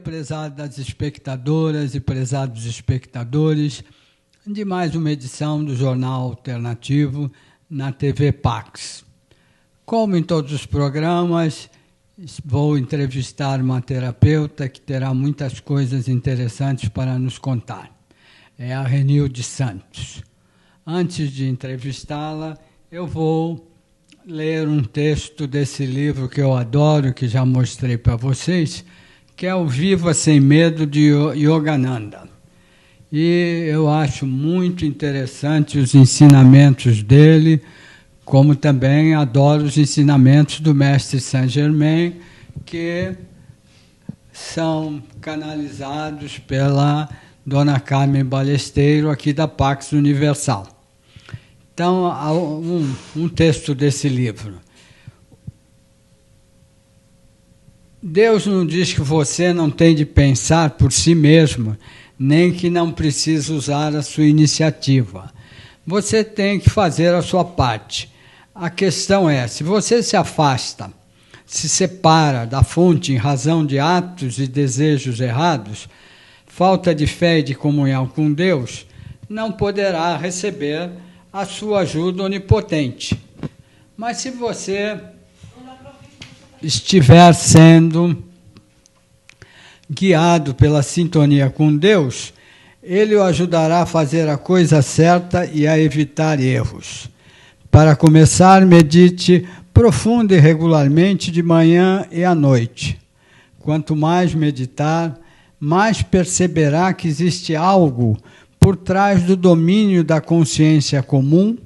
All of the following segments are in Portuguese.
prezadas espectadoras e prezados espectadores, de mais uma edição do Jornal Alternativo na TV Pax. Como em todos os programas, vou entrevistar uma terapeuta que terá muitas coisas interessantes para nos contar. É a Renilde Santos. Antes de entrevistá-la, eu vou ler um texto desse livro que eu adoro, que já mostrei para vocês, que é o Viva Sem Medo, de Yogananda. E eu acho muito interessante os ensinamentos dele, como também adoro os ensinamentos do Mestre Saint-Germain, que são canalizados pela Dona Carmen Balesteiro, aqui da Pax Universal. Então, um texto desse livro. Deus não diz que você não tem de pensar por si mesmo, nem que não precisa usar a sua iniciativa. Você tem que fazer a sua parte. A questão é, se você se afasta, se separa da fonte em razão de atos e desejos errados, falta de fé e de comunhão com Deus, não poderá receber a sua ajuda onipotente. Mas se você estiver sendo guiado pela sintonia com Deus, Ele o ajudará a fazer a coisa certa e a evitar erros. Para começar, medite profundo e regularmente de manhã e à noite. Quanto mais meditar, mais perceberá que existe algo por trás do domínio da consciência comum,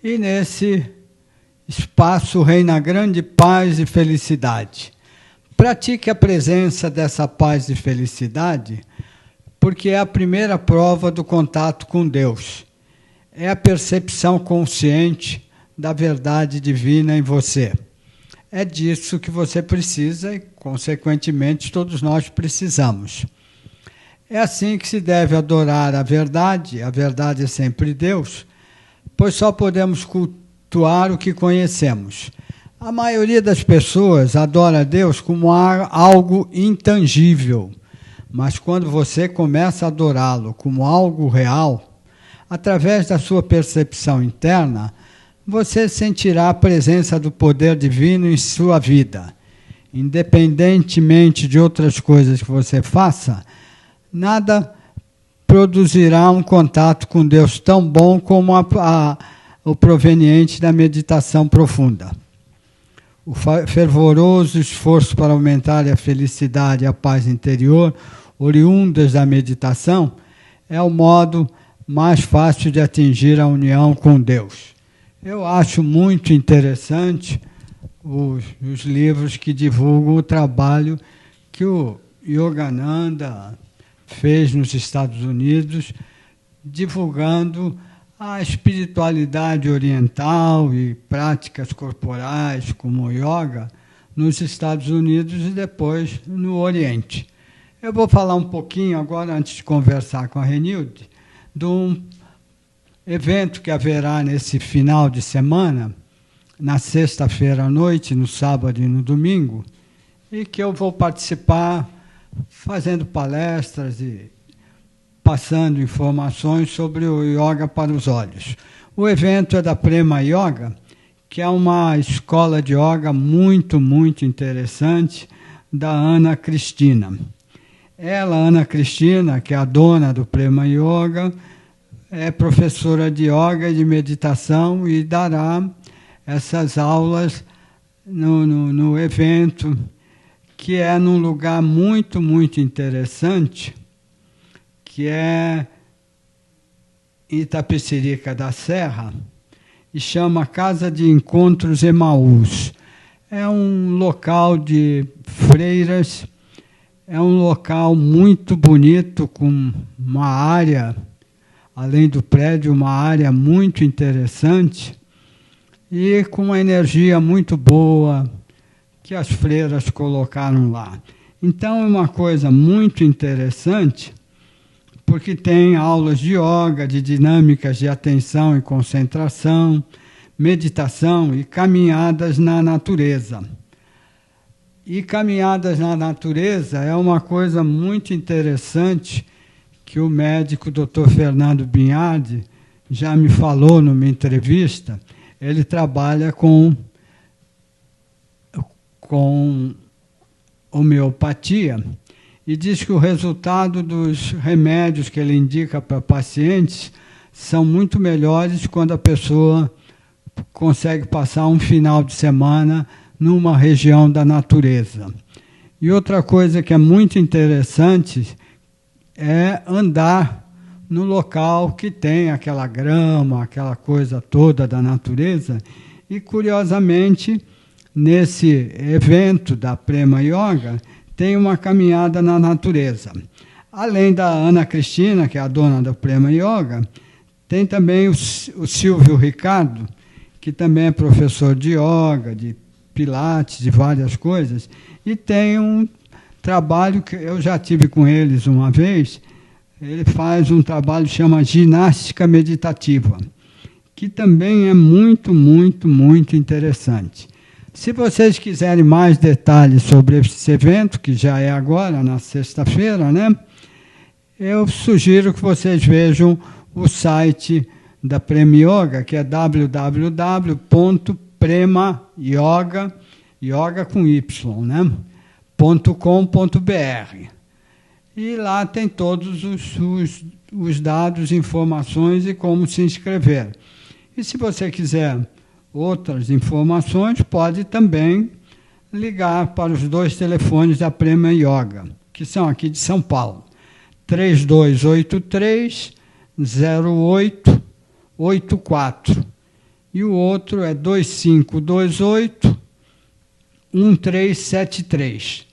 e nesse espaço reina grande paz e felicidade. Pratique a presença dessa paz e felicidade, porque é a primeira prova do contato com Deus. É a percepção consciente da verdade divina em você. É disso que você precisa e, consequentemente, todos nós precisamos. É assim que se deve adorar a verdade é sempre Deus, pois só podemos cultuar o que conhecemos. A maioria das pessoas adora a Deus como algo intangível, mas quando você começa a adorá-lo como algo real, através da sua percepção interna, você sentirá a presença do poder divino em sua vida. Independentemente de outras coisas que você faça, nada produzirá um contato com Deus tão bom como o proveniente da meditação profunda. O fervoroso esforço para aumentar a felicidade e a paz interior, oriundas da meditação, é o modo mais fácil de atingir a união com Deus. Eu acho muito interessante os livros que divulgam o trabalho que o Yogananda fez nos Estados Unidos, divulgando a espiritualidade oriental e práticas corporais como o yoga nos Estados Unidos e depois no Oriente. Eu vou falar um pouquinho agora, antes de conversar com a Renilde, de um evento que haverá nesse final de semana, na sexta-feira à noite, no sábado e no domingo, e que eu vou participar fazendo palestras e passando informações sobre o Yoga para os Olhos. O evento é da Prema Yoga, que é uma escola de yoga muito, muito interessante, da Ana Cristina. Ela, Ana Cristina, que é a dona do Prema Yoga, é professora de yoga e de meditação e dará essas aulas no evento, que é num lugar muito, muito interessante, que é Itapecerica da Serra, e chama Casa de Encontros Emaús. É um local de freiras, é um local muito bonito, com uma área, além do prédio, uma área muito interessante, e com uma energia muito boa, que as freiras colocaram lá. Então é uma coisa muito interessante, porque tem aulas de yoga, de dinâmicas de atenção e concentração, meditação e caminhadas na natureza. E caminhadas na natureza é uma coisa muito interessante que o médico Dr. Fernando Binhardi já me falou numa entrevista. Ele trabalha com homeopatia e diz que o resultado dos remédios que ele indica para pacientes são muito melhores quando a pessoa consegue passar um final de semana numa região da natureza. E outra coisa que é muito interessante é andar no local que tem aquela grama, aquela coisa toda da natureza. E, curiosamente, nesse evento da Prema Yoga, tem uma caminhada na natureza. Além da Ana Cristina, que é a dona da Prema Yoga, tem também o Silvio Ricardo, que também é professor de yoga, de pilates, de várias coisas, e tem um trabalho que eu já tive com eles uma vez. Ele faz um trabalho que chama ginástica meditativa, que também é muito, muito, muito interessante. Se vocês quiserem mais detalhes sobre esse evento, que já é agora, na sexta-feira, né, eu sugiro que vocês vejam o site da Prema Yoga, que é www.premayoga, yoga com Y, né, .com.br. E lá tem todos os dados, informações e como se inscrever. E se você quiser outras informações, pode também ligar para os 2 telefones da Prema Yoga, que são aqui de São Paulo, 3283-0884. E o outro é 2528-1373.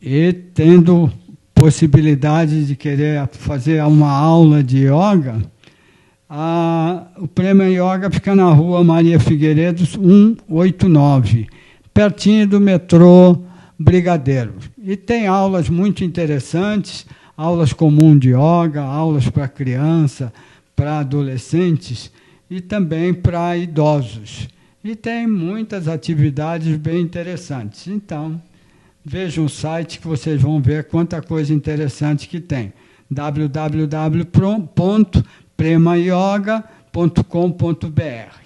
E tendo possibilidade de querer fazer uma aula de yoga, o Prema Yoga fica na rua Maria Figueiredo, 189, pertinho do metrô Brigadeiro. E tem aulas muito interessantes, aulas comuns de yoga, aulas para criança, para adolescentes e também para idosos. E tem muitas atividades bem interessantes. Então, vejam o site que vocês vão ver quanta coisa interessante que tem. www.premayoga.com.br.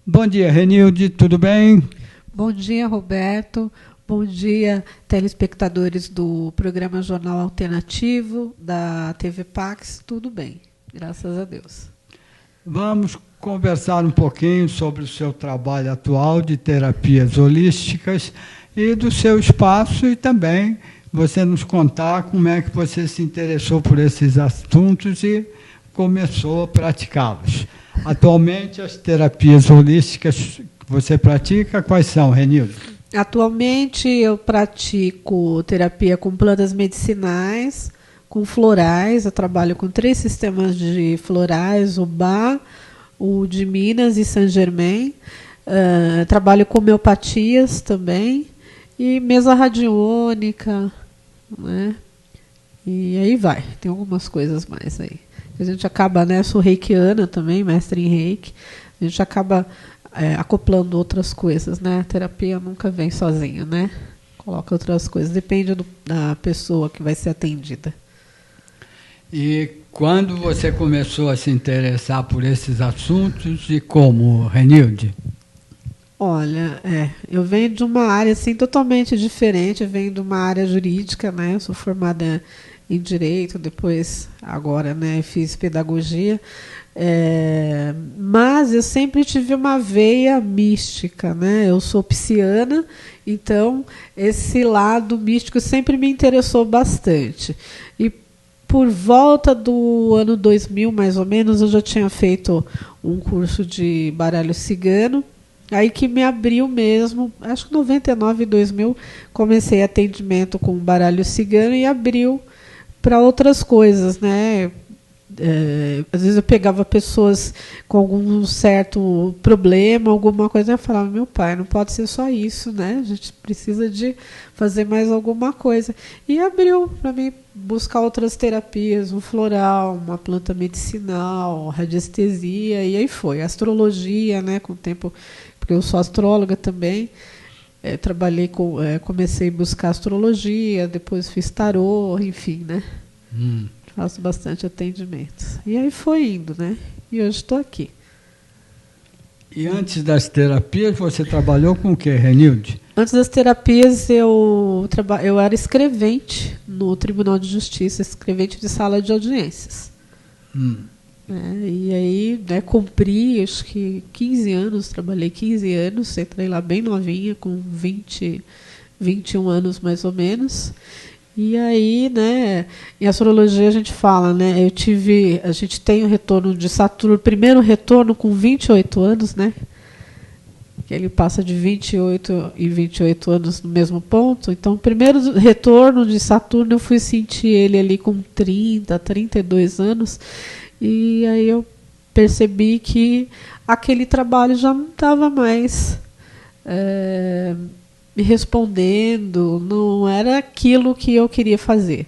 Bom dia, Renilde, tudo bem? Bom dia, Roberto. Bom dia, telespectadores do programa Jornal Alternativo, da TV Pax. Tudo bem, graças a Deus. Vamos conversar um pouquinho sobre o seu trabalho atual de terapias holísticas e do seu espaço, e também você nos contar como é que você se interessou por esses assuntos e começou a praticá-los. Atualmente, as terapias holísticas que você pratica, quais são, Renildo? Atualmente, eu pratico terapia com plantas medicinais, com florais. Eu trabalho com 3 sistemas de florais, o Bach, o de Minas e Saint Germain. Trabalho com homeopatias também. E mesa radiônica, né? E aí vai, tem algumas coisas mais aí. A gente acaba, né? Sou reikiana também, mestre em reiki. A gente acaba acoplando outras coisas, né? A terapia nunca vem sozinha, né? Coloca outras coisas, depende da pessoa que vai ser atendida. E quando você começou a se interessar por esses assuntos e como, Renilde? Olha, eu venho de uma área assim, totalmente diferente, eu venho de uma área jurídica, né? Eu sou formada em Direito, depois, agora, né, fiz Pedagogia, mas eu sempre tive uma veia mística, né? Eu sou pisciana, então esse lado místico sempre me interessou bastante. E por volta do ano 2000, mais ou menos, eu já tinha feito um curso de baralho cigano. Aí que me abriu mesmo, acho que 99 e 2000, comecei atendimento com baralho cigano e abriu para outras coisas, né? Às vezes eu pegava pessoas com algum certo problema, alguma coisa, eu falava, meu pai, não pode ser só isso, né? A gente precisa de fazer mais alguma coisa. E abriu para mim buscar outras terapias, um floral, uma planta medicinal, radiestesia, e aí foi. Astrologia, né? Com o tempo, porque eu sou astróloga também. comecei a buscar astrologia, depois fiz tarô, enfim, né? Faço bastante atendimentos. E aí foi indo, né? E hoje estou aqui. E antes das terapias, você trabalhou com o que, Renilde? Antes das terapias, eu era escrevente no Tribunal de Justiça, escrevente de sala de audiências. E aí, né, cumpri, acho que 15 anos, trabalhei 15 anos, entrei lá bem novinha, com 21 anos mais ou menos. E aí, né, em astrologia a gente fala, né, a gente tem o retorno de Saturno, primeiro retorno com 28 anos, né, que ele passa de 28 e 28 anos no mesmo ponto. Então, o primeiro retorno de Saturno eu fui sentir ele ali com 30, 32 anos, e aí eu percebi que aquele trabalho já não estava mais me respondendo, não era aquilo que eu queria fazer.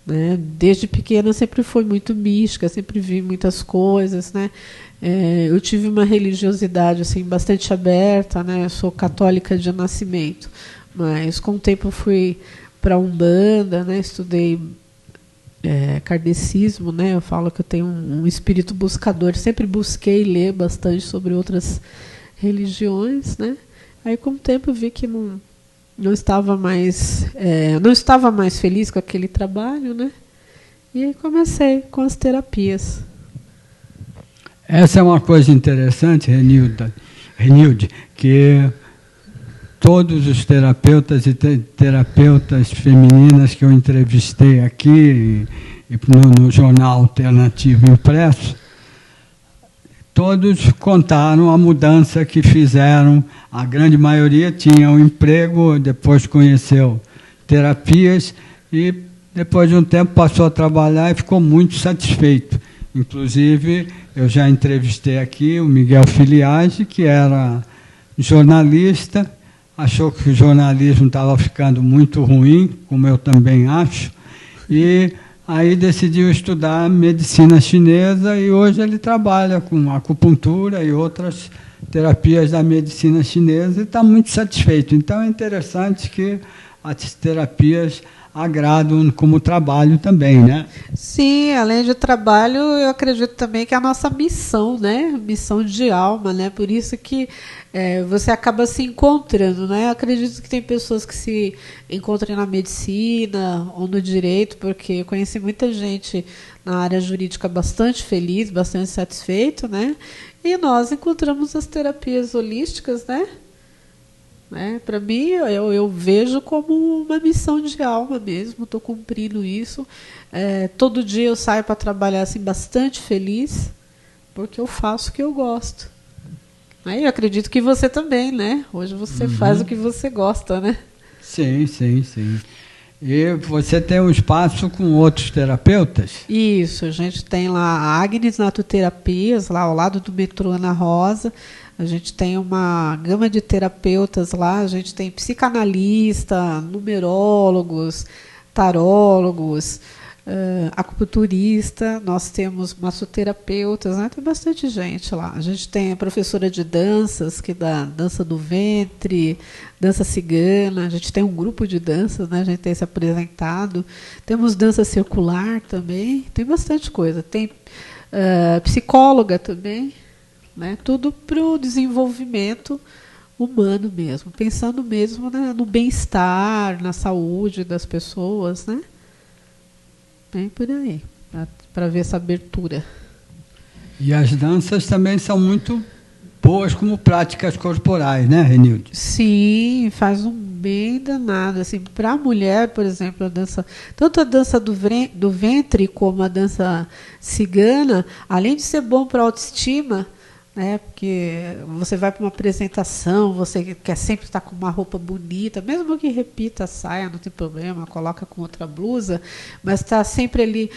Né? Desde pequena eu sempre fui muito mística, sempre vi muitas coisas, né? Eu tive uma religiosidade assim, bastante aberta, né? Eu sou católica de nascimento, mas com o tempo fui para a Umbanda, né? Estudei kardecismo, né? Eu falo que eu tenho um espírito buscador, sempre busquei ler bastante sobre outras religiões, né? Aí com o tempo eu vi que não estava mais feliz com aquele trabalho, né? E aí comecei com as terapias. Essa é uma coisa interessante, Renilde, que todos os terapeutas e terapeutas femininas que eu entrevistei aqui e no jornal alternativo impresso, todos contaram a mudança que fizeram. A grande maioria tinha um emprego, depois conheceu terapias e depois de um tempo passou a trabalhar e ficou muito satisfeito. Inclusive, eu já entrevistei aqui o Miguel Filiage, que era jornalista, achou que o jornalismo estava ficando muito ruim, como eu também acho, e aí decidiu estudar medicina chinesa e hoje ele trabalha com acupuntura e outras terapias da medicina chinesa e está muito satisfeito. Então é interessante que as terapias agradam como trabalho também, né? Sim, além de trabalho, eu acredito também que é a nossa missão, né? Missão de alma, né? Por isso que você acaba se encontrando, né? Eu acredito que tem pessoas que se encontram na medicina ou no direito, porque eu conheci muita gente na área jurídica bastante feliz, bastante satisfeito, né? E nós encontramos as terapias holísticas, né? Para mim, eu vejo como uma missão de alma mesmo, estou cumprindo isso. Todo dia eu saio para trabalhar assim, bastante feliz, porque eu faço o que eu gosto. Eu acredito que você também, né? Hoje você faz o que você gosta, né? Sim, sim, sim. E você tem um espaço com outros terapeutas? Isso, a gente tem lá a Agnes Natoterapias, lá ao lado do metrô Ana Rosa. A gente tem uma gama de terapeutas lá, a gente tem psicanalista, numerólogos, tarólogos, acupunturista, nós temos massoterapeutas, né? Tem bastante gente lá. A gente tem a professora de danças, que dá dança do ventre, dança cigana, a gente tem um grupo de danças, né? A gente tem se apresentado. Temos dança circular também, tem bastante coisa. Tem psicóloga também. Né, tudo para o desenvolvimento humano mesmo, pensando mesmo, né, no bem-estar, na saúde das pessoas, né? Bem por aí, para ver essa abertura. E as danças também são muito boas como práticas corporais, né, Renilde? Sim, faz um bem danado. Assim, para a mulher, por exemplo, tanto a dança do ventre como a dança cigana, além de ser bom para a autoestima, né, porque você vai para uma apresentação, você quer sempre estar com uma roupa bonita, mesmo que repita a saia, não tem problema, coloca com outra blusa, mas está sempre ali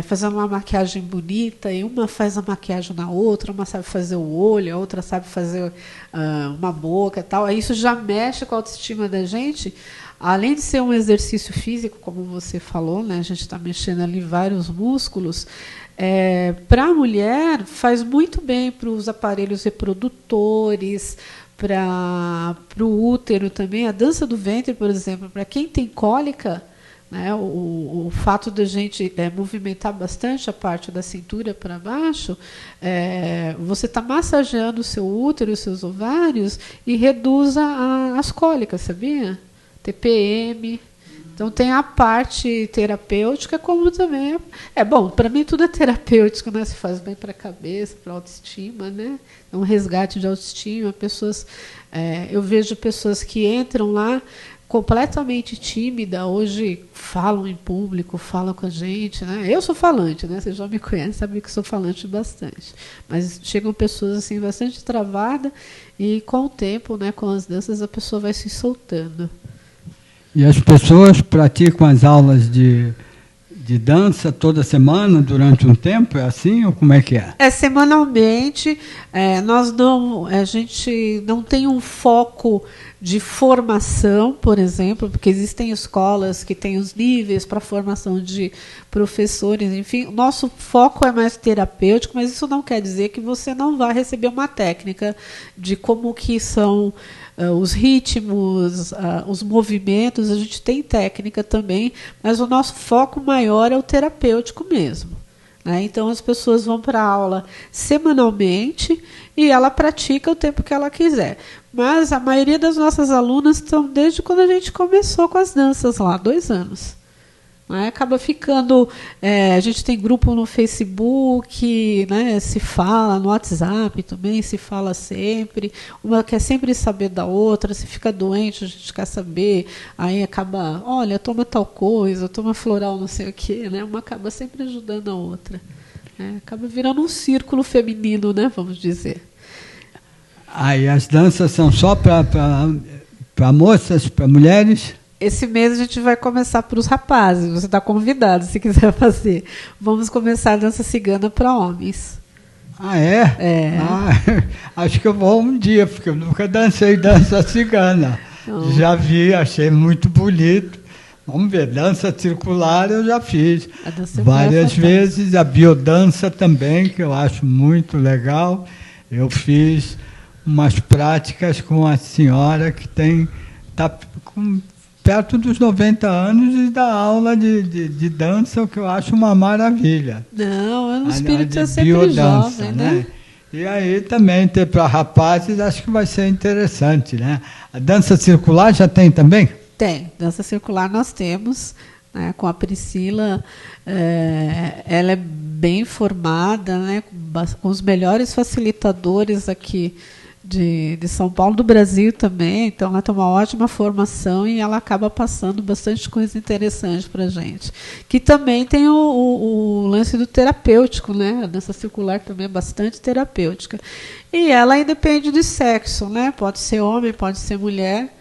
fazendo uma maquiagem bonita, e uma faz a maquiagem na outra, uma sabe fazer o olho, a outra sabe fazer uma boca e tal. Aí isso já mexe com a autoestima da gente. Além de ser um exercício físico, como você falou, né, a gente está mexendo ali vários músculos. Para a mulher faz muito bem para os aparelhos reprodutores, para o útero também. A dança do ventre, por exemplo, para quem tem cólica, né, o fato da gente movimentar bastante a parte da cintura para baixo, você está massageando o seu útero, os seus ovários, e reduz as cólicas, sabia? TPM. Então tem a parte terapêutica, como também bom, para mim tudo é terapêutico, né? Se faz bem para a cabeça, para a autoestima, né? É um resgate de autoestima. Eu vejo pessoas que entram lá completamente tímida, hoje falam em público, falam com a gente, né? Eu sou falante, né? Você já me conhece, sabe que sou falante bastante. Mas chegam pessoas assim bastante travadas, e com o tempo, né, com as danças, a pessoa vai se soltando. E as pessoas praticam as aulas de dança toda semana, durante um tempo? É assim ou como é que é? Semanalmente. A gente não tem um foco de formação, por exemplo, porque existem escolas que têm os níveis para formação de professores, enfim. Nosso foco é mais terapêutico, mas isso não quer dizer que você não vai receber uma técnica de como que são os ritmos, os movimentos. A gente tem técnica também, mas o nosso foco maior é o terapêutico mesmo, né? Então as pessoas vão para a aula semanalmente e ela pratica o tempo que ela quiser. Mas a maioria das nossas alunas estão desde quando a gente começou com as danças lá, 2 anos. Acaba ficando. A gente tem grupo no Facebook, né, se fala no WhatsApp também, se fala sempre. Uma quer sempre saber da outra, se fica doente, a gente quer saber. Aí acaba, olha, toma tal coisa, toma floral, não sei o quê, né? Uma acaba sempre ajudando a outra. Acaba virando um círculo feminino, né, vamos dizer. E as danças são só para moças, para mulheres? Esse mês a gente vai começar para os rapazes. Você está convidado, se quiser fazer. Vamos começar a dança cigana para homens. É? Acho que eu vou um dia, porque eu nunca dancei dança cigana. Não. Já vi, achei muito bonito. Vamos ver, dança circular eu já fiz várias vezes. A biodança também, que eu acho muito legal. Eu fiz umas práticas com a senhora que está perto dos 90 anos e dá aula de dança, o que eu acho uma maravilha. Não, o espírito é sempre jovem, né? E aí também ter para rapazes, acho que vai ser interessante, né? A dança circular já tem também? Tem, dança circular nós temos, né, com a Priscila. Ela é bem formada, né, com os melhores facilitadores aqui de São Paulo, do Brasil também. Então ela tem uma ótima formação e ela acaba passando bastante coisa interessante para a gente. Que também tem o lance do terapêutico, né? A dança circular também é bastante terapêutica. E ela independe de sexo, né? Pode ser homem, pode ser mulher,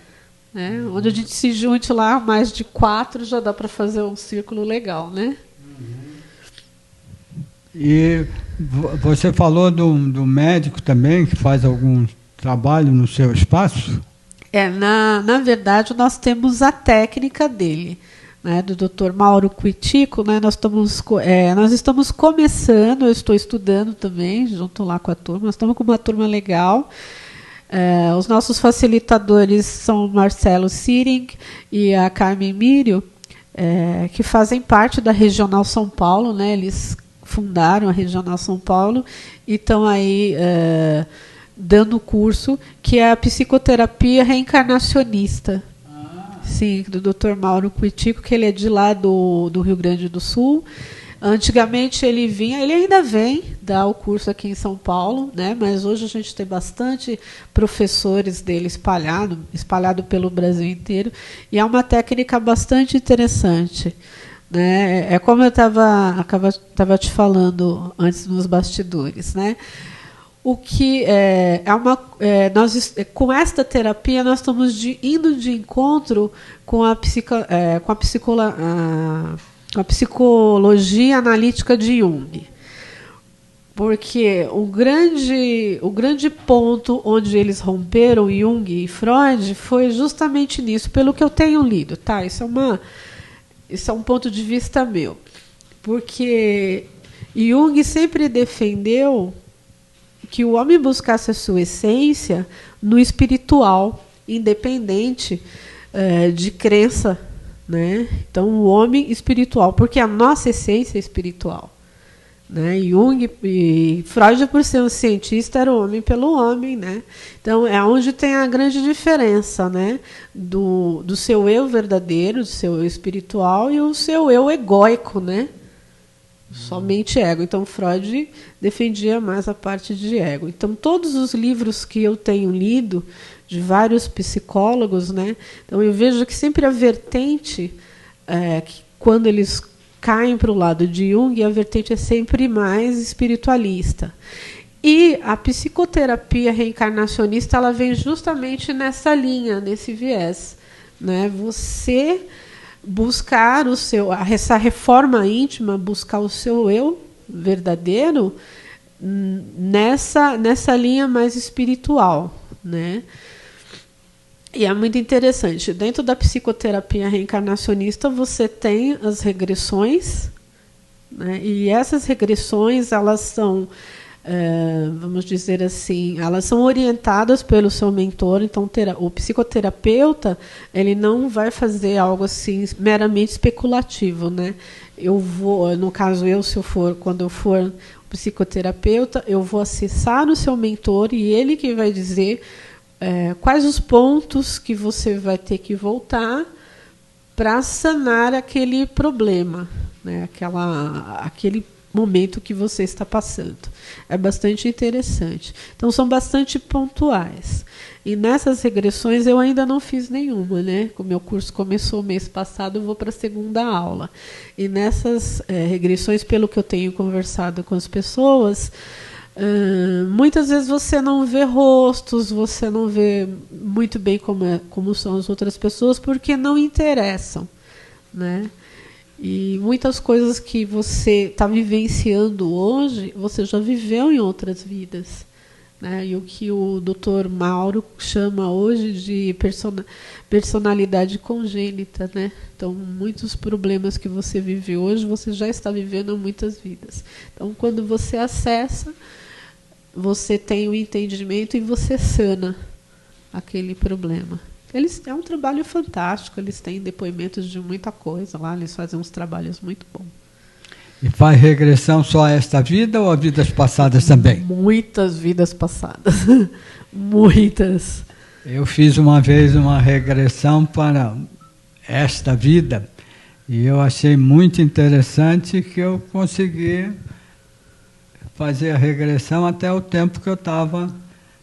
né? Onde a gente se junte lá, mais de 4, já dá para fazer um círculo legal, né? E você falou do médico também, que faz algum trabalho no seu espaço? Na verdade, nós temos a técnica dele, né, do Dr. Mauro Quitico, né? Nós estamos começando, eu estou estudando também, junto lá com a turma, nós estamos com uma turma legal. Os nossos facilitadores são o Marcelo Siring e a Carmen Mírio, que fazem parte da Regional São Paulo, né? Eles fundaram a Regional São Paulo e estão aí dando curso, que é a psicoterapia reencarnacionista. Sim, do Dr. Mauro Quitico, que ele é de lá do Rio Grande do Sul. Antigamente ele ainda vem dar o curso aqui em São Paulo, né? Mas hoje a gente tem bastante professores dele espalhado pelo Brasil inteiro, e é uma técnica bastante interessante, né? É como eu estava te falando antes nos bastidores, né? O que com esta terapia nós estamos indo de encontro com a psicologia analítica de Jung, porque o grande ponto onde eles romperam, Jung e Freud, foi justamente nisso, pelo que eu tenho lido, tá? Isso é um ponto de vista meu, porque Jung sempre defendeu que o homem buscasse a sua essência no espiritual, independente de crença, né? Então, o homem espiritual, porque a nossa essência é espiritual. Né? Jung e Freud, por ser um cientista, era o homem pelo homem, né? Então é onde tem a grande diferença, né? do seu eu verdadeiro, do seu eu espiritual e o seu eu egóico, né? Somente ego. Então Freud defendia mais a parte de ego. Então todos os livros que eu tenho lido de vários psicólogos, né? Então eu vejo que sempre a vertente que quando eles caem para o lado de Jung, a vertente é sempre mais espiritualista. E a psicoterapia reencarnacionista, ela vem justamente nessa linha, nesse viés, né? Você buscar essa reforma íntima, buscar o seu eu verdadeiro nessa linha mais espiritual, né? E é muito interessante. Dentro da psicoterapia reencarnacionista, você tem as regressões, né? E essas regressões, elas são, vamos dizer assim, elas são orientadas pelo seu mentor. Então, o psicoterapeuta, ele não vai fazer algo assim meramente especulativo, né? Eu vou, no caso quando eu for psicoterapeuta, eu vou acessar o seu mentor e ele que vai dizer quais os pontos que você vai ter que voltar para sanar aquele problema, né? Aquele momento que você está passando. É bastante interessante. Então, são bastante pontuais. E nessas regressões eu ainda não fiz nenhuma, né? O meu curso começou mês passado, eu vou para a segunda aula. E nessas regressões, pelo que eu tenho conversado com as pessoas, muitas vezes você não vê rostos, você não vê muito bem como são as outras pessoas, porque não interessam, né? E muitas coisas que você está vivenciando hoje, você já viveu em outras vidas, né? E o que o Dr. Mauro chama hoje de personalidade congênita, né? Então, muitos problemas que você vive hoje, você já está vivendo em muitas vidas. Então, quando você acessa, você tem o entendimento e você sana aquele problema. É um trabalho fantástico, eles têm depoimentos de muita coisa lá, eles fazem uns trabalhos muito bons. E faz regressão só a esta vida ou a vidas passadas também? Muitas vidas passadas. Muitas. Eu fiz uma vez uma regressão para esta vida e eu achei muito interessante que eu consegui fazer a regressão até o tempo que eu estava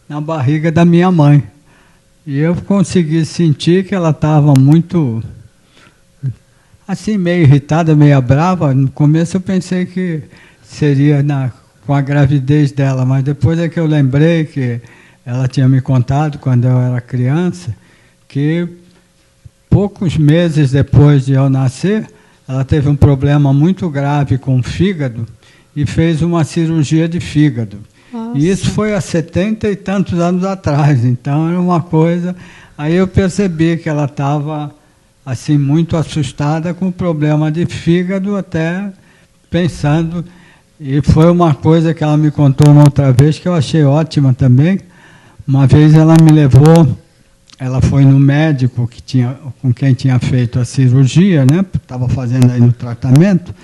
na barriga da minha mãe. E eu consegui sentir que ela estava muito, assim, meio irritada, meio brava. No começo eu pensei que seria com a gravidez dela, mas depois é que eu lembrei que ela tinha me contado, quando eu era criança, que poucos meses depois de eu nascer, ela teve um problema muito grave com o fígado e fez uma cirurgia de fígado. Nossa. E isso foi há 70 e tantos anos atrás, então era uma coisa... Aí eu percebi que ela estava assim, muito assustada com o problema de fígado, até pensando... E foi uma coisa que ela me contou uma outra vez, que eu achei ótima também. Uma vez ela me levou, ela foi no médico com quem tinha feito a cirurgia, né? Estava fazendo aí no tratamento.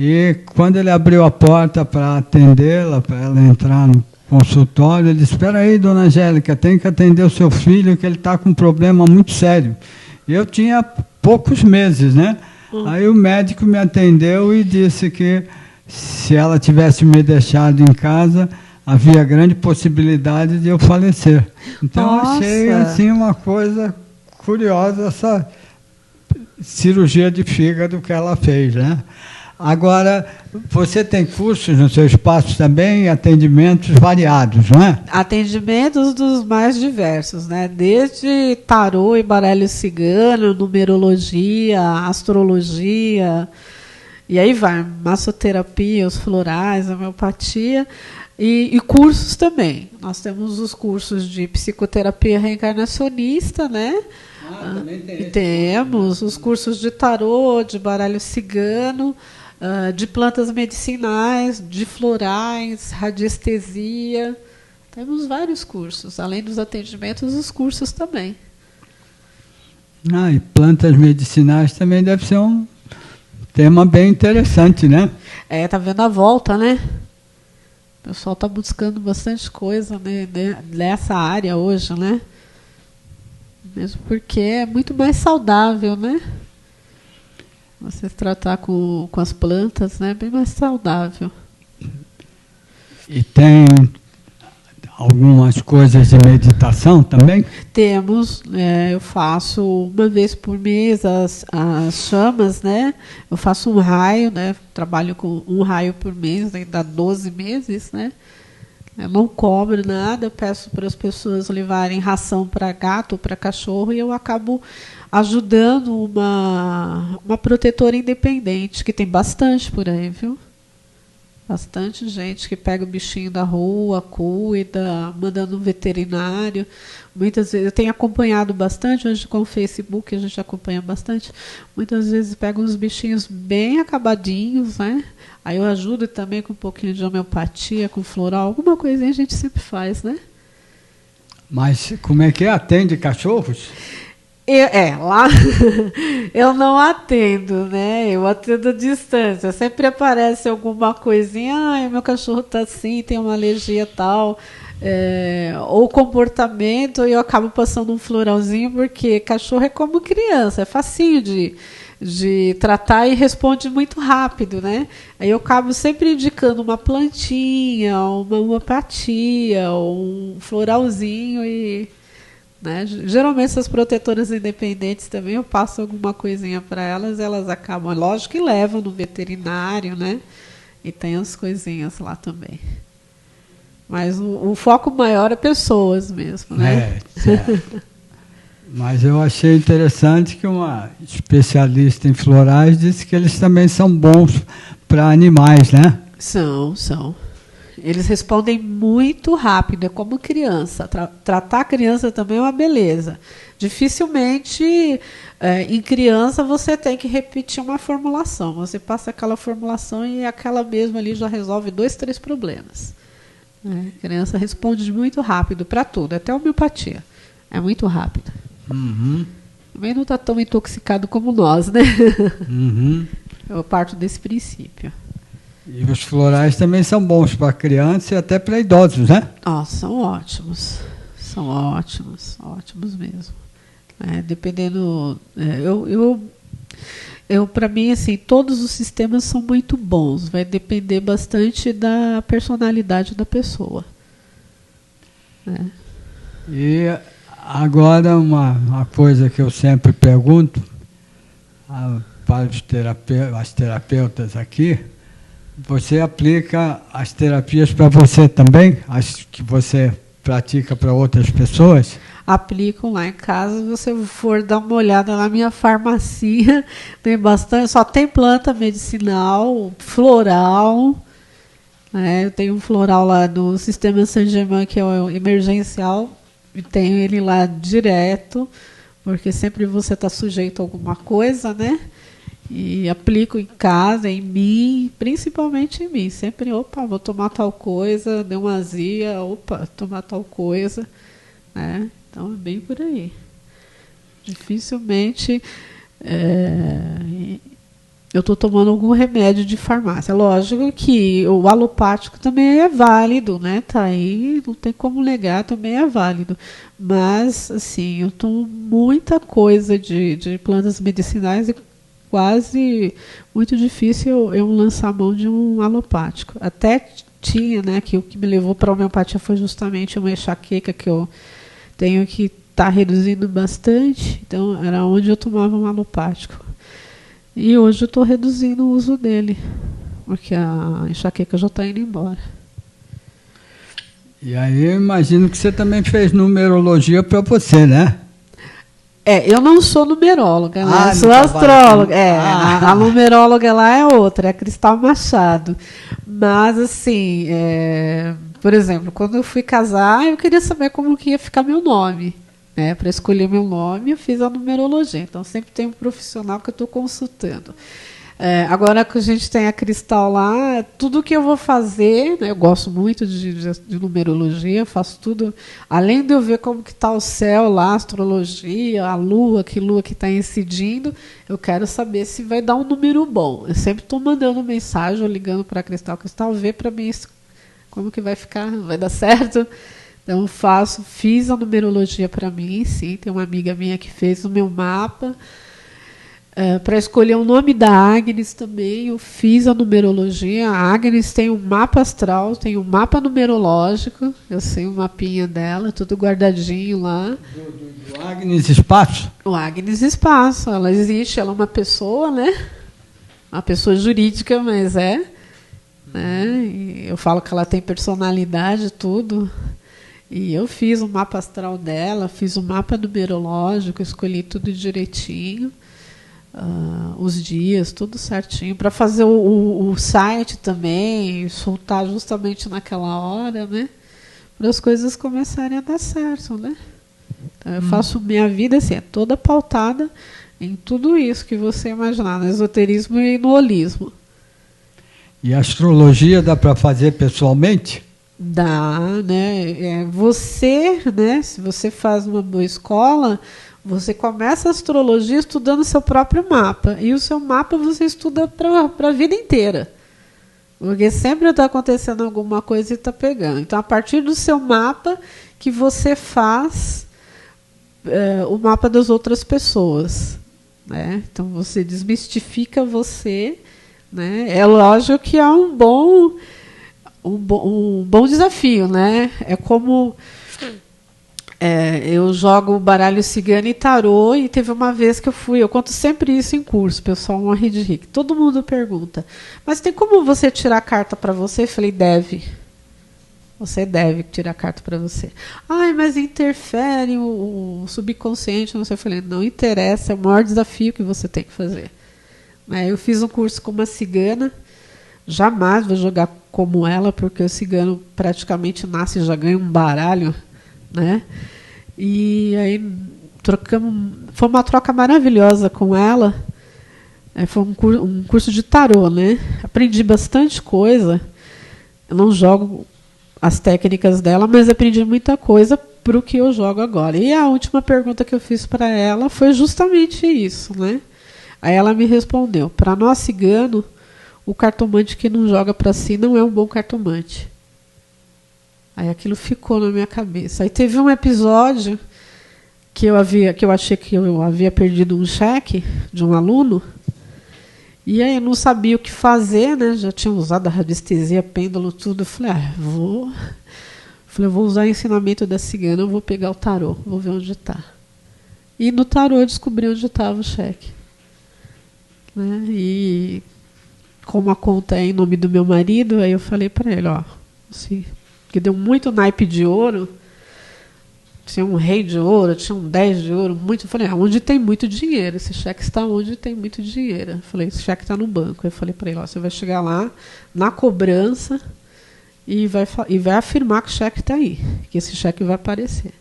E quando ele abriu a porta para atendê-la, para ela entrar no consultório, ele disse: espera aí, dona Angélica, tem que atender o seu filho, que ele está com um problema muito sério. E eu tinha poucos meses, né? Aí o médico me atendeu e disse que se ela tivesse me deixado em casa, havia grande possibilidade de eu falecer. Então, eu achei assim, uma coisa curiosa essa cirurgia de fígado que ela fez, né? Agora, você tem cursos no seu espaço também, atendimentos variados, não é? Atendimentos dos mais diversos, né? Desde tarô e baralho cigano, numerologia, astrologia, e aí vai, massoterapia, os florais, a homeopatia, e cursos também. Nós temos os cursos de psicoterapia reencarnacionista, né? Também tem. E temos os cursos de tarô, de baralho cigano, de plantas medicinais, de florais, radiestesia. Temos vários cursos, além dos atendimentos, os cursos também. E plantas medicinais também deve ser um tema bem interessante, né? Tá vendo a volta, né? O pessoal está buscando bastante coisa, né, nessa área hoje, né? Mesmo porque é muito mais saudável, né? Você tratar com as plantas, né? Bem mais saudável. E tem algumas coisas de meditação também? Temos, eu faço uma vez por mês as chamas, né? Eu faço um raio, né? Trabalho com um raio por mês, né? Dá 12 meses, né? Eu não cobro nada, eu peço para as pessoas levarem ração para gato ou para cachorro e eu acabo ajudando uma protetora independente, que tem bastante por aí, viu? Bastante gente que pega o bichinho da rua, cuida, manda no veterinário. Muitas vezes, eu tenho acompanhado bastante, hoje com o Facebook a gente acompanha bastante. Muitas vezes pega uns bichinhos bem acabadinhos, né? Aí eu ajudo também com um pouquinho de homeopatia, com floral, alguma coisinha a gente sempre faz, né? Mas como é que é? Atende cachorros? Lá eu não atendo, né? Eu atendo à distância. Sempre aparece alguma coisinha, meu cachorro está assim, tem uma alergia tal, ou comportamento, e eu acabo passando um floralzinho, porque cachorro é como criança, é facinho de tratar e responde muito rápido, né? Aí eu acabo sempre indicando uma plantinha, uma homeopatia, um floralzinho e... né? Geralmente essas protetoras independentes também eu passo alguma coisinha para elas acabam, lógico que levam no veterinário, né? E tem as coisinhas lá também. Mas o foco maior é pessoas mesmo, né? Certo. Mas eu achei interessante que uma especialista em florais disse que eles também são bons para animais, né? São. Eles respondem muito rápido, é como criança. Tratar a criança também é uma beleza. Dificilmente, em criança, você tem que repetir uma formulação. Você passa aquela formulação e aquela mesma ali já resolve 2, 3 problemas. A criança responde muito rápido para tudo, até a homeopatia. É muito rápido. Uhum. Também não está tão intoxicado como nós, né? Uhum. Eu parto desse princípio. E os florais também são bons para crianças e até para idosos, né? São ótimos. São ótimos mesmo. Dependendo... para mim, assim, todos os sistemas são muito bons. Vai depender bastante da personalidade da pessoa. E agora uma coisa que eu sempre pergunto para as terapeutas aqui: você aplica as terapias para você também? As que você pratica para outras pessoas? Aplicam lá em casa. Se você for dar uma olhada na minha farmacia, tem bastante, só tem planta medicinal, floral. Eu tenho um floral lá do Sistema Saint-Germain, que é o emergencial, e tenho ele lá direto, porque sempre você está sujeito a alguma coisa, né? E aplico em casa, em mim, principalmente em mim. Sempre, vou tomar tal coisa, deu uma azia, tomar tal coisa. Então, é bem por aí. Dificilmente eu estou tomando algum remédio de farmácia. Lógico que o alopático também é válido, né? Tá aí, não tem como negar, também é válido. Mas, assim, eu tomo muita coisa de plantas medicinais e quase muito difícil eu lançar a mão de um alopático. Até tinha, né, que o que me levou para a homeopatia foi justamente uma enxaqueca que eu tenho que estar reduzindo bastante. Então, era onde eu tomava um alopático. E hoje eu estou reduzindo o uso dele, porque a enxaqueca já está indo embora. E aí eu imagino que você também fez numerologia para você, né? Eu não sou numeróloga, né? Sou astróloga. A numeróloga lá é outra, é a Cristal Machado. Mas, assim, por exemplo, quando eu fui casar, eu queria saber como que ia ficar meu nome. Para escolher meu nome, eu fiz a numerologia. Então, sempre tem um profissional que eu estou consultando. Agora que a gente tem a Cristal lá, tudo que eu vou fazer, né, eu gosto muito de numerologia, faço tudo, além de eu ver como que está o céu lá, a astrologia, a lua que está incidindo, eu quero saber se vai dar um número bom. Eu sempre estou mandando mensagem, ou ligando para a Cristal, vê para mim como que vai ficar, vai dar certo. Então fiz a numerologia para mim, sim, tem uma amiga minha que fez o meu mapa. Para escolher o nome da Agnes também, eu fiz a numerologia. A Agnes tem um mapa astral, tem um mapa numerológico, eu sei o mapinha dela, tudo guardadinho lá. Do Agnes Espaço? O Agnes Espaço, ela existe, ela é uma pessoa, né? Uma pessoa jurídica, mas né? E eu falo que ela tem personalidade, tudo. E eu fiz o mapa astral dela, fiz o mapa numerológico, escolhi tudo direitinho. Os dias, tudo certinho, para fazer o site também, soltar justamente naquela hora, né? Para as coisas começarem a dar certo, né? Então, eu faço minha vida assim, é toda pautada em tudo isso que você imaginar, no esoterismo e no holismo. E a astrologia dá para fazer pessoalmente? Dá, né? Você, né? Se você faz uma boa escola, você começa a astrologia estudando seu próprio mapa. E o seu mapa você estuda para a vida inteira. Porque sempre está acontecendo alguma coisa e está pegando. Então, a partir do seu mapa que você faz o mapa das outras pessoas. Né? Então, você desmistifica você. Né? É lógico que é um bom desafio. Né? É como... eu jogo baralho cigano e tarô, e teve uma vez que eu conto sempre isso em curso, o pessoal morre de rir. Todo mundo pergunta, mas tem como você tirar a carta para você? Eu falei, deve. Você deve tirar a carta para você. Ai, mas interfere o subconsciente. Não sei. Eu falei, não interessa, é o maior desafio que você tem que fazer. Eu fiz um curso com uma cigana, jamais vou jogar como ela, porque o cigano praticamente nasce e já ganha um baralho. Né? E aí foi uma troca maravilhosa com ela. Foi um curso de tarô, né? Aprendi bastante coisa. Eu não jogo as técnicas dela, mas aprendi muita coisa para o que eu jogo agora. E a última pergunta que eu fiz para ela foi justamente isso, né? Aí ela me respondeu: para nós cigano, o cartomante que não joga para si não é um bom cartomante. Aí aquilo ficou na minha cabeça. Aí teve um episódio que eu achei que eu havia perdido um cheque de um aluno. E aí eu não sabia o que fazer, né? Já tinha usado a radiestesia, pêndulo, tudo. Eu falei, eu vou usar o ensinamento da cigana, eu vou pegar o tarô, vou ver onde está. E no tarô eu descobri onde estava o cheque. Né? E como a conta é em nome do meu marido, aí eu falei para ele, assim, que deu muito naipe de ouro, tinha um rei de ouro, tinha um 10 de ouro, muito. Eu falei, onde tem muito dinheiro? Esse cheque está onde tem muito dinheiro. Eu falei, esse cheque está no banco. Eu falei para ele, você vai chegar lá na cobrança e vai afirmar que o cheque está aí, que esse cheque vai aparecer.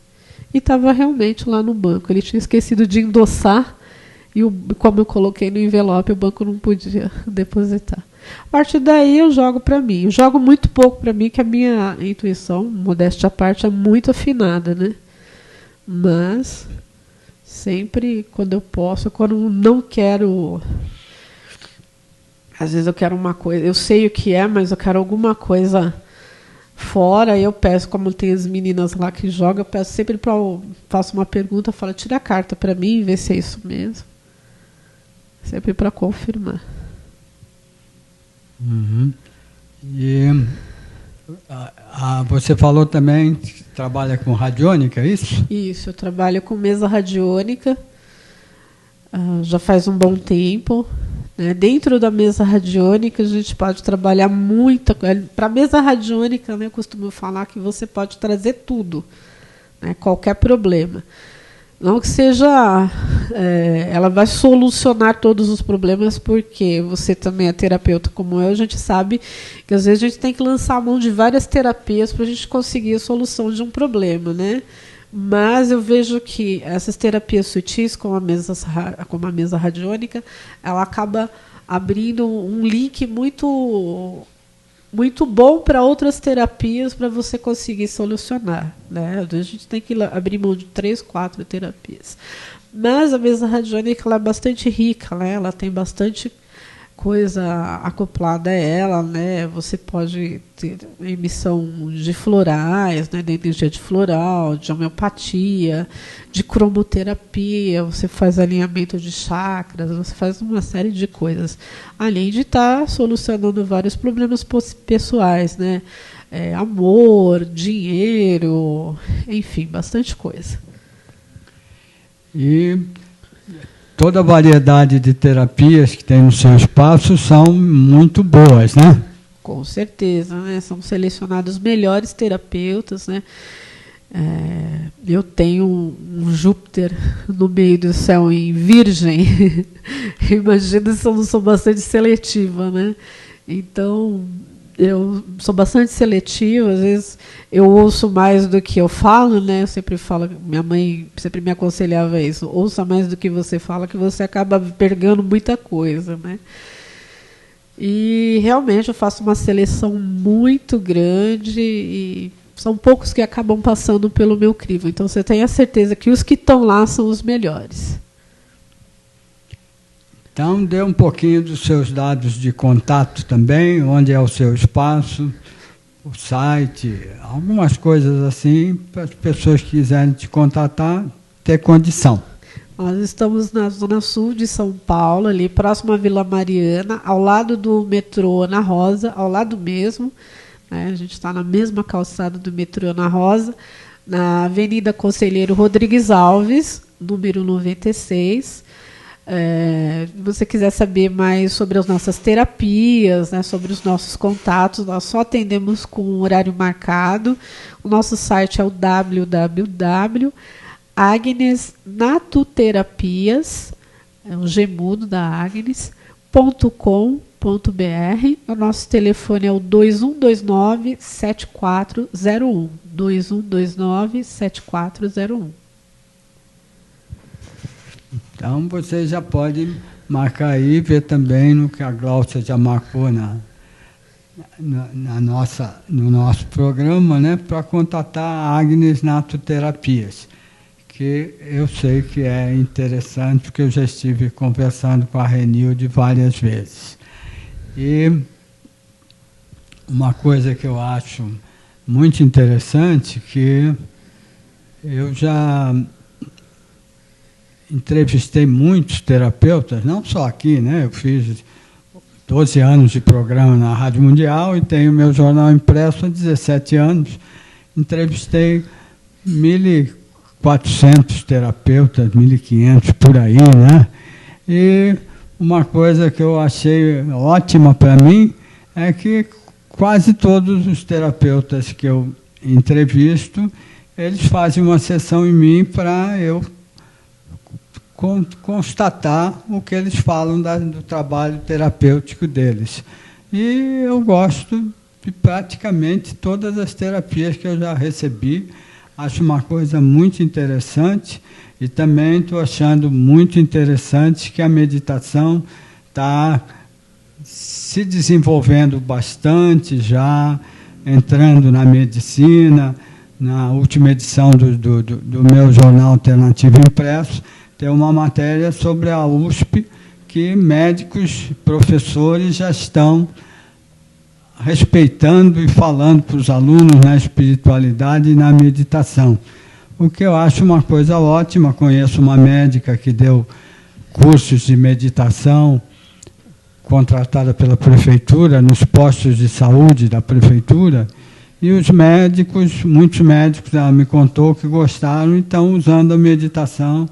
E estava realmente lá no banco. Ele tinha esquecido de endossar e como eu coloquei no envelope, o banco não podia depositar. A partir daí eu jogo para mim. Eu jogo muito pouco para mim, que a minha intuição, modéstia à parte, é muito afinada, né? Mas sempre quando eu posso, quando não quero, às vezes eu quero uma coisa, eu sei o que é, mas eu quero alguma coisa fora, eu peço, como tem as meninas lá que jogam, eu peço sempre faço uma pergunta, falo, tira a carta para mim e vê se é isso mesmo. Sempre para confirmar. Uhum. E você falou também que trabalha com radiônica, é isso? Isso, eu trabalho com mesa radiônica já faz um bom tempo. Né? Dentro da mesa radiônica a gente pode trabalhar muita coisa. Para a mesa radiônica, né, eu costumo falar que você pode trazer tudo, né, qualquer problema. Não que seja... ela vai solucionar todos os problemas, porque você também é terapeuta como eu, a gente sabe que às vezes a gente tem que lançar a mão de várias terapias para a gente conseguir a solução de um problema, né? Mas eu vejo que essas terapias sutis, como a mesa radiônica, ela acaba abrindo um link muito bom para outras terapias para você conseguir solucionar, né? A gente tem que abrir mão de 3, 4 terapias. Mas a mesa radiônica ela é bastante rica, né? Ela tem bastante coisa acoplada a ela, né? Você pode ter emissão de florais, né? De energia de floral, de homeopatia, de cromoterapia, você faz alinhamento de chakras, você faz uma série de coisas, além de estar solucionando vários problemas pessoais, né? Amor, dinheiro, enfim, bastante coisa. E toda a variedade de terapias que tem no seu espaço são muito boas, né? Com certeza, né? São selecionados os melhores terapeutas, né? Eu tenho um Júpiter no meio do céu em Virgem. Imagina se eu não sou bastante seletiva, né? Então, eu sou bastante seletiva, às vezes eu ouço mais do que eu falo, né? Eu sempre falo, minha mãe sempre me aconselhava isso, ouça mais do que você fala, que você acaba pegando muita coisa, né? E realmente eu faço uma seleção muito grande e são poucos que acabam passando pelo meu crivo. Então você tenha certeza que os que estão lá são os melhores. Então, dê um pouquinho dos seus dados de contato também, onde é o seu espaço, o site, algumas coisas assim, para as pessoas que quiserem te contatar, ter condição. Nós estamos na zona sul de São Paulo, ali próximo à Vila Mariana, ao lado do metrô Ana Rosa, ao lado mesmo, né? A gente está na mesma calçada do metrô Ana Rosa, na Avenida Conselheiro Rodrigues Alves, número 96. Se você quiser saber mais sobre as nossas terapias, né, sobre os nossos contatos, nós só atendemos com horário marcado. O nosso site é o www.agnesnatuterapias, o Gmudo da Agnes.com.br. O nosso telefone é o 2129-7401. 2129-7401. Então, você já pode marcar aí, ver também no que a Gláucia já marcou no nosso programa, né, para contatar a Agnes Natuterapias, que eu sei que é interessante, porque eu já estive conversando com a Renilde várias vezes. E uma coisa que eu acho muito interessante, que eu já entrevistei muitos terapeutas, não só aqui, né? Eu fiz 12 anos de programa na Rádio Mundial e tenho meu jornal impresso há 17 anos. Entrevistei 1.400 terapeutas, 1.500 por aí, né? E uma coisa que eu achei ótima para mim é que quase todos os terapeutas que eu entrevisto, eles fazem uma sessão em mim para eu constatar o que eles falam do trabalho terapêutico deles. E eu gosto de praticamente todas as terapias que eu já recebi. Acho uma coisa muito interessante e também estou achando muito interessante que a meditação está se desenvolvendo bastante já, entrando na medicina. Na última edição do meu jornal alternativo impresso, tem uma matéria sobre a USP, que médicos, professores já estão respeitando e falando para os alunos na espiritualidade e na meditação. O que eu acho uma coisa ótima. Conheço uma médica que deu cursos de meditação, contratada pela prefeitura, nos postos de saúde da prefeitura, e os médicos, muitos médicos, ela me contou que gostaram e estão usando a meditação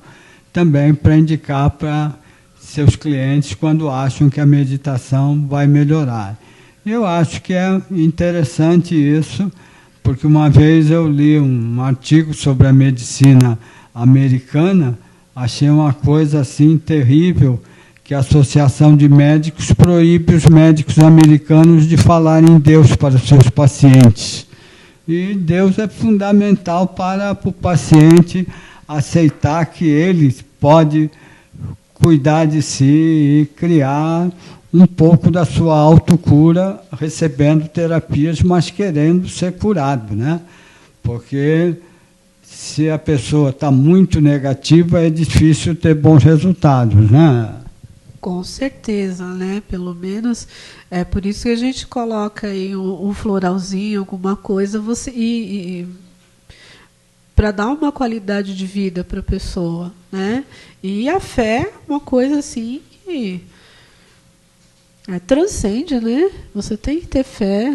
também para indicar para seus clientes quando acham que a meditação vai melhorar. Eu acho que é interessante isso, porque uma vez eu li um artigo sobre a medicina americana, achei uma coisa assim terrível, que a Associação de Médicos proíbe os médicos americanos de falar em Deus para seus pacientes. E Deus é fundamental para o paciente aceitar que ele pode cuidar de si e criar um pouco da sua autocura, recebendo terapias, mas querendo ser curado, né? Porque se a pessoa está muito negativa, é difícil ter bons resultados, né? Com certeza, né? Pelo menos é por isso que a gente coloca aí um floralzinho, alguma coisa, para dar uma qualidade de vida para a pessoa, né? E a fé é uma coisa assim que transcende, né? Você tem que ter fé,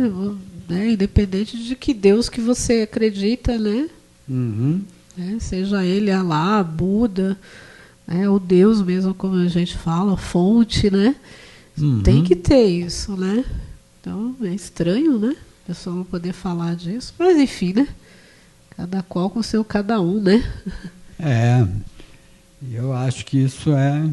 né? Independente de que Deus que você acredita, né? Uhum. Seja ele Alá, Buda, o Deus mesmo, como a gente fala, fonte, né? Uhum. Tem que ter isso, né? Então é estranho, né? A pessoa não poder falar disso, mas enfim, né? Cada qual com seu cada um, né? Eu acho que isso é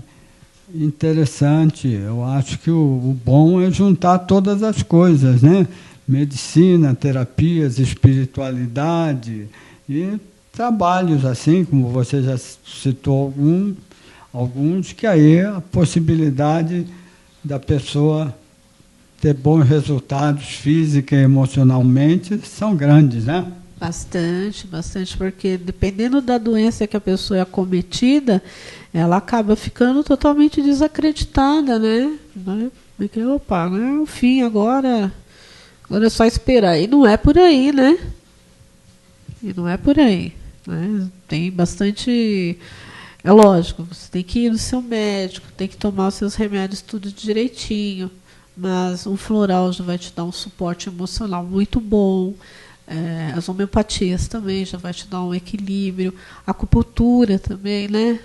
interessante. Eu acho que o bom é juntar todas as coisas, né? Medicina, terapias, espiritualidade e trabalhos assim, como você já citou alguns, que aí a possibilidade da pessoa ter bons resultados física e emocionalmente são grandes, né? Bastante, bastante, porque dependendo da doença que a pessoa é acometida, ela acaba ficando totalmente desacreditada, né? Porque, opa, né? O fim agora é só esperar. E não é por aí, né? E não é por aí, né? Tem bastante... É lógico, você tem que ir no seu médico, tem que tomar os seus remédios tudo direitinho, mas um floral já vai te dar um suporte emocional muito bom. As homeopatias também já vai te dar um equilíbrio. A acupuntura também, né?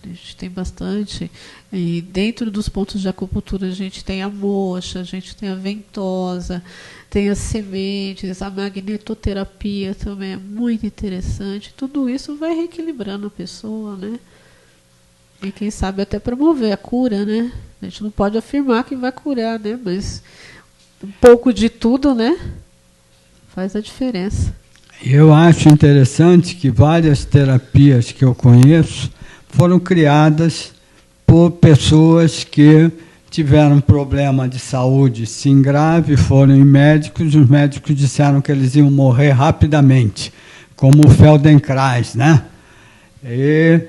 A gente tem bastante. E dentro dos pontos de acupuntura a gente tem a moxa, a gente tem a ventosa, tem as sementes, a magnetoterapia também é muito interessante. Tudo isso vai reequilibrando a pessoa, né? E quem sabe até promover a cura, né? A gente não pode afirmar que vai curar, né? Mas um pouco de tudo, né? Faz a diferença. Eu acho interessante que várias terapias que eu conheço foram criadas por pessoas que tiveram problema de saúde, sim, grave, foram em médicos, e os médicos disseram que eles iam morrer rapidamente, como o Feldenkrais, né? E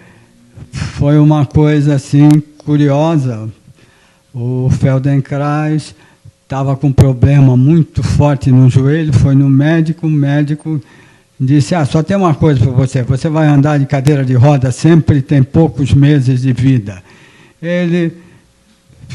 foi uma coisa assim curiosa. O Feldenkrais estava com um problema muito forte no joelho, foi no médico, o médico disse, só tem uma coisa para você, você vai andar de cadeira de roda sempre, tem poucos meses de vida. Ele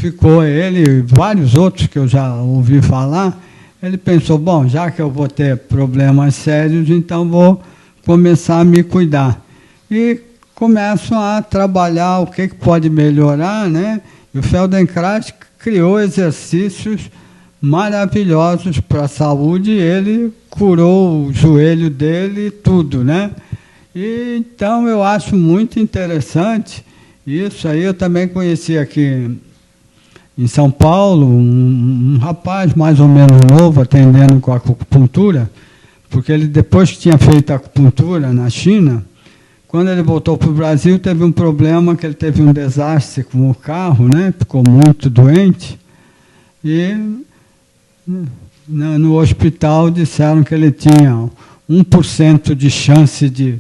e vários outros que eu já ouvi falar, ele pensou, bom, já que eu vou ter problemas sérios, então vou começar a me cuidar. E começam a trabalhar o que pode melhorar, né? E o Feldenkrais criou exercícios maravilhosos para a saúde, ele curou o joelho dele e tudo, né? E, então eu acho muito interessante isso aí. Eu também conheci aqui em São Paulo um rapaz mais ou menos novo atendendo com acupuntura, porque ele, depois que tinha feito acupuntura na China, quando ele voltou para o Brasil, teve um problema, que ele teve um desastre com o carro, né? Ficou muito doente e no hospital disseram que ele tinha 1% de chance de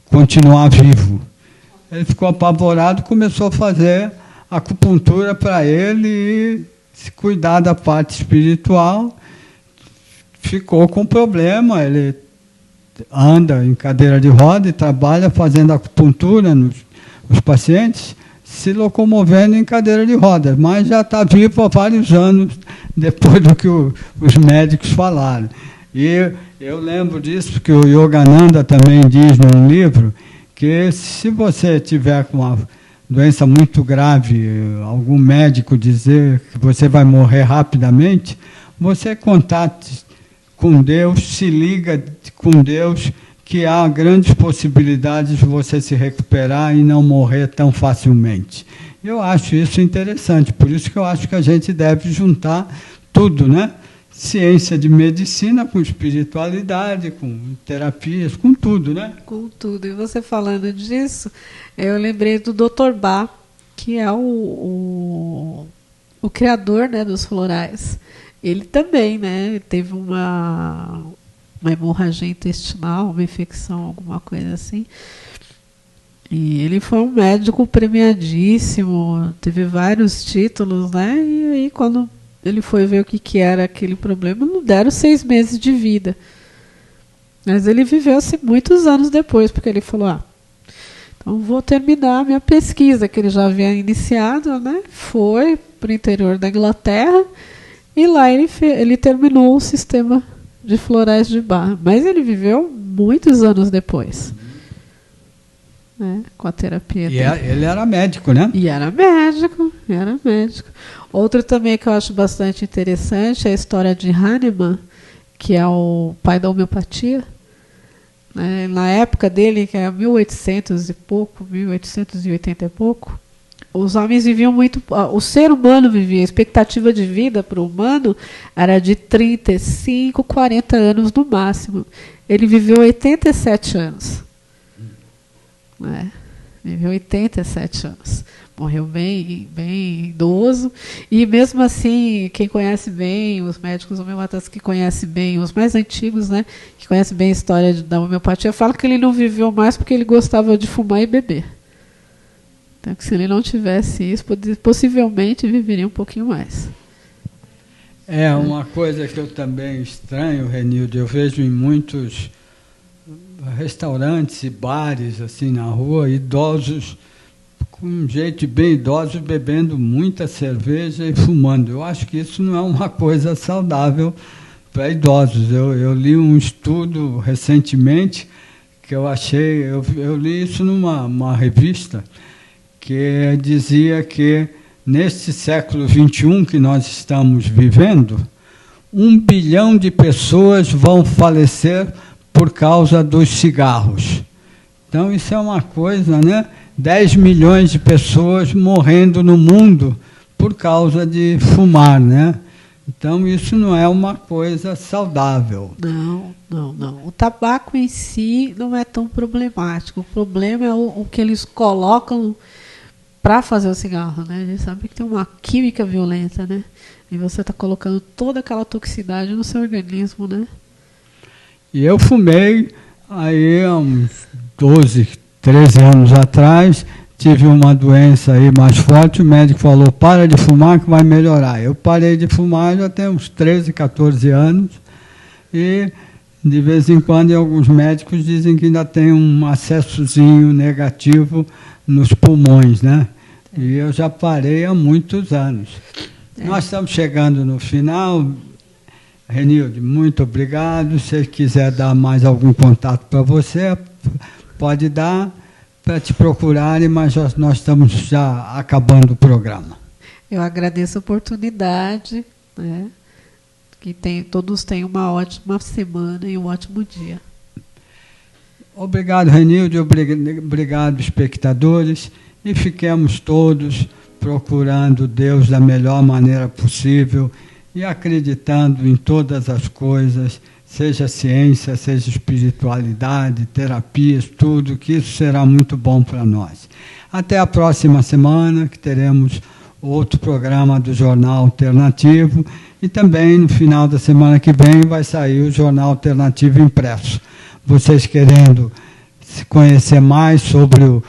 continuar vivo. Ele ficou apavorado, começou a fazer acupuntura para ele e se cuidar da parte espiritual. Ficou com problema, ele anda em cadeira de roda e trabalha fazendo acupuntura nos pacientes, se locomovendo em cadeira de rodas, mas já está vivo há vários anos depois do que os médicos falaram. E eu lembro disso, porque o Yogananda também diz num livro que se você tiver com uma doença muito grave, algum médico dizer que você vai morrer rapidamente, você contate com Deus, se liga com Deus, que há grandes possibilidades de você se recuperar e não morrer tão facilmente. Eu acho isso interessante, por isso que eu acho que a gente deve juntar tudo, né? Ciência de medicina com espiritualidade, com terapias, com tudo, né? Com tudo. E você falando disso, eu lembrei do Dr. Bach, que é o o criador, né, dos florais, ele também, né, teve uma hemorragia intestinal, uma infecção, alguma coisa assim. E ele foi um médico premiadíssimo, teve vários títulos, né? E aí, quando ele foi ver o que era aquele problema, não deram 6 meses de vida. Mas ele viveu-se muitos anos depois, porque ele falou, então vou terminar a minha pesquisa, que ele já havia iniciado, né? Foi para o interior da Inglaterra, e lá ele terminou o sistema de florais de Bach. Mas ele viveu muitos anos depois. Né, com a terapia dele. Ele era médico, né? E era médico. Outro também que eu acho bastante interessante é a história de Hahnemann, que é o pai da homeopatia. Né, na época dele, que é 1800 e pouco, 1880 e pouco, os homens viviam muito... O ser humano vivia, a expectativa de vida para o humano era de 35, 40 anos no máximo. Ele viveu 87 anos. Viveu 87 anos. Morreu bem idoso. E mesmo assim, quem conhece bem, os médicos homeopatas que conhecem bem, os mais antigos, né, que conhecem bem a história da homeopatia, falam que ele não viveu mais porque ele gostava de fumar e beber. Então, que se ele não tivesse isso, possivelmente viveria um pouquinho mais. É uma coisa que eu também estranho, Renilde, eu vejo em muitos restaurantes e bares assim na rua, idosos, com um jeito bem idosos, bebendo muita cerveja e fumando. Eu acho que isso não é uma coisa saudável para idosos. Eu li um estudo recentemente que eu achei, eu li isso numa revista, que dizia que neste século XXI que nós estamos vivendo, 1 bilhão de pessoas vão falecer por causa dos cigarros. Então, isso é uma coisa, né? 10 milhões de pessoas morrendo no mundo por causa de fumar, né? Então, isso não é uma coisa saudável. Não. O tabaco em si não é tão problemático. O problema é o que eles colocam para fazer o cigarro, né? A gente sabe que tem uma química violenta, né? E você está colocando toda aquela toxicidade no seu organismo, né? E eu fumei, aí há uns 12, 13 anos atrás, tive uma doença aí mais forte, o médico falou, para de fumar que vai melhorar. Eu parei de fumar já tem uns 13, 14 anos, e de vez em quando alguns médicos dizem que ainda tem um acessozinho negativo nos pulmões, né? E eu já parei há muitos anos. Nós estamos chegando no final. Renilde, muito obrigado. Se quiser dar mais algum contato para você, pode dar para te procurarem, mas nós estamos já acabando o programa. Eu agradeço a oportunidade, né? Que todos tenham uma ótima semana e um ótimo dia. Obrigado, Renilde, obrigado, espectadores, e fiquemos todos procurando Deus da melhor maneira possível e acreditando em todas as coisas, seja ciência, seja espiritualidade, terapias, tudo, que isso será muito bom para nós. Até a próxima semana, que teremos outro programa do Jornal Alternativo, e também no final da semana que vem vai sair o Jornal Alternativo impresso. Vocês querendo se conhecer mais sobre o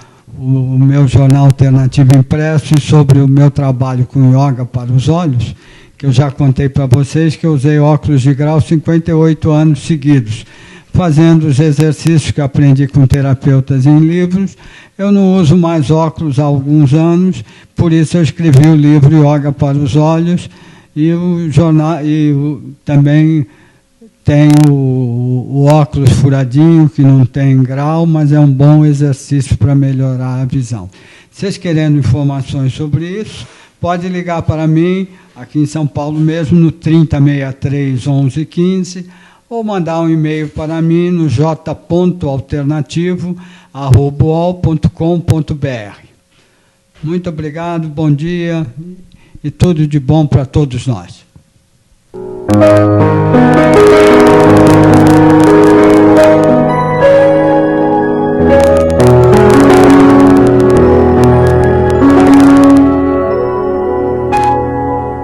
meu Jornal Alternativo impresso e sobre o meu trabalho com yoga para os olhos, que eu já contei para vocês que eu usei óculos de grau 58 anos seguidos, fazendo os exercícios que aprendi com terapeutas em livros. Eu não uso mais óculos há alguns anos, por isso eu escrevi o livro Yoga para os Olhos, e o jornal, também tem o óculos furadinho, que não tem grau, mas é um bom exercício para melhorar a visão. Se vocês querendo informações sobre isso, pode ligar para mim, aqui em São Paulo mesmo, no 3063 1115, ou mandar um e-mail para mim no j.alternativo@uol.com.br. Muito obrigado, bom dia e tudo de bom para todos nós.